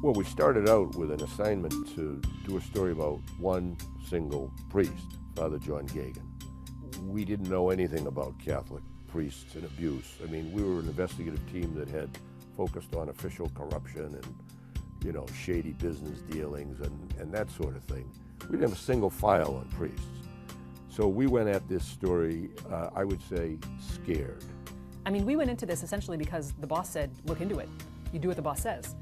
Well, we started out with an assignment to do a story about one single priest, Father John Geoghegan. We didn't know anything about Catholic priests and abuse. I mean, we were an investigative team that had focused on official corruption and, shady business dealings and that sort of thing. We didn't have a single file on priests. So we went at this story, I would say, scared. I mean, we went into this essentially because the boss said, look into it. You do what the boss says.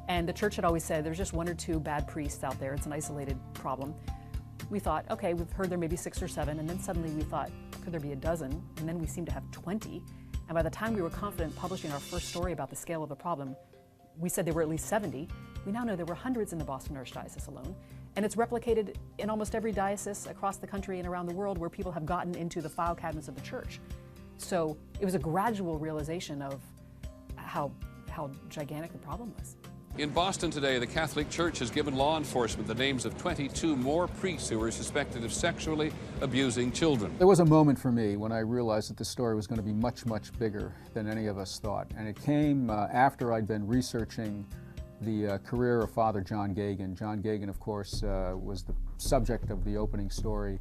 And the church had always said there's just one or two bad priests out there. It's an isolated problem. We thought, okay, we've heard there may be 6 or 7, and then suddenly we thought, could there be a dozen? And then we seemed to have 20. And by the time we were confident publishing our first story about the scale of the problem, we said there were at least 70. We now know there were hundreds in the Boston Archdiocese alone. And it's replicated in almost every diocese across the country and around the world where people have gotten into the file cabinets of the church. So it was a gradual realization of how gigantic the problem was. In Boston today, the Catholic Church has given law enforcement the names of 22 more priests who were suspected of sexually abusing children. There was a moment for me when I realized that the story was going to be much, much bigger than any of us thought. And it came after I'd been researching the career of Father John Geoghegan. John Geoghegan, of course, was the subject of the opening story.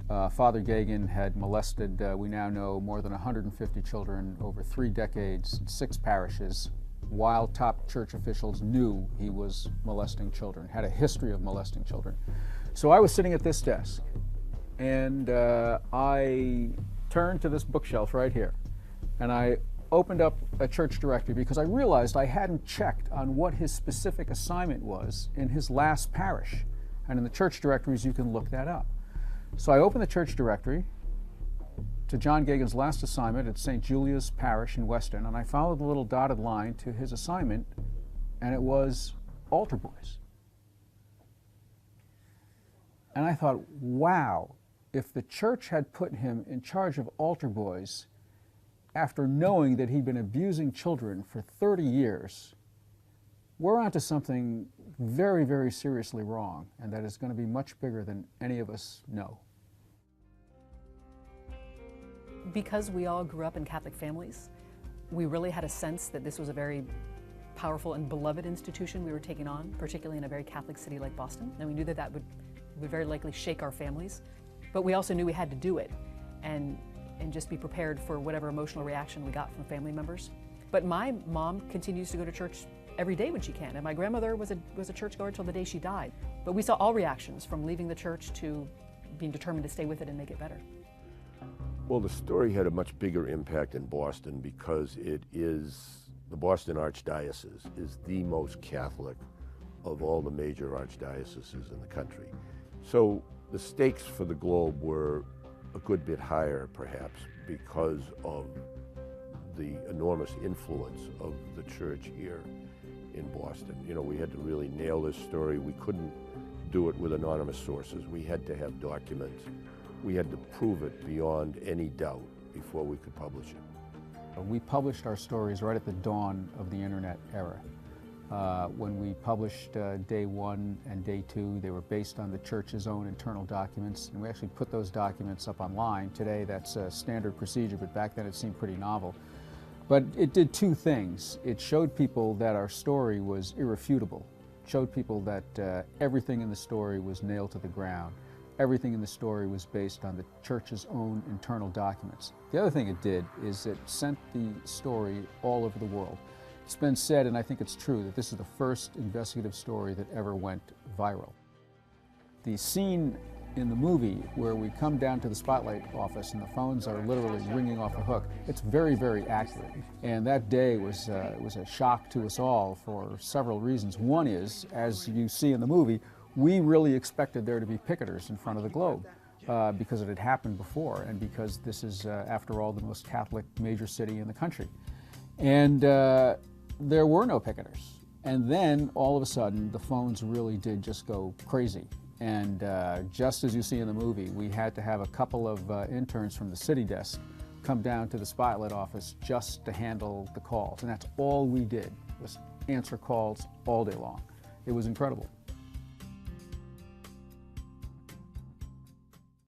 Father Geoghegan had molested, we now know, more than 150 children over 3 decades, 6 parishes, while top church officials knew he was molesting children, had a history of molesting children. So I was sitting at this desk, and I turned to this bookshelf right here, and I opened up a church directory because I realized I hadn't checked on what his specific assignment was in his last parish. And in the church directories, you can look that up. So I opened the church directory to John Geoghegan's last assignment at St. Julia's Parish in Weston, and I followed the little dotted line to his assignment, and it was altar boys. And I thought, wow, if the church had put him in charge of altar boys after knowing that he'd been abusing children for 30 years, we're onto something very, very seriously wrong, and that is going to be much bigger than any of us know. Because we all grew up in Catholic families, we really had a sense that this was a very powerful and beloved institution we were taking on, particularly in a very Catholic city like Boston. And we knew that would very likely shake our families. But we also knew we had to do it and just be prepared for whatever emotional reaction we got from family members. But my mom continues to go to church every day when she can, and my grandmother was a churchgoer till the day she died. But we saw all reactions, from leaving the church to being determined to stay with it and make it better. Well, the story had a much bigger impact in Boston because the Boston Archdiocese is the most Catholic of all the major archdioceses in the country. So the stakes for the Globe were a good bit higher, perhaps, because of the enormous influence of the church here in Boston. We had to really nail this story. We couldn't do it with anonymous sources. We had to have documents. We had to prove it beyond any doubt before we could publish it. We published our stories right at the dawn of the internet era. When we published day 1 and day 2, they were based on the church's own internal documents, and we actually put those documents up online. Today that's a standard procedure, but back then it seemed pretty novel. But it did 2 things. It showed people that our story was irrefutable. It showed people that everything in the story was nailed to the ground. Everything in the story was based on the church's own internal documents. The other thing it did is it sent the story all over the world. It's been said, and I think it's true, that this is the first investigative story that ever went viral. The scene in the movie where we come down to the Spotlight office and the phones are literally ringing off the hook, it's very, very accurate. And that day was a shock to us all for several reasons. One is, as you see in the movie, we really expected there to be picketers in front of the Globe because it had happened before and because this is, after all, the most Catholic major city in the country. And there were no picketers. And then, all of a sudden, the phones really did just go crazy. And just as you see in the movie, we had to have a couple of interns from the city desk come down to the Spotlight office just to handle the calls. And that's all we did, was answer calls all day long. It was incredible.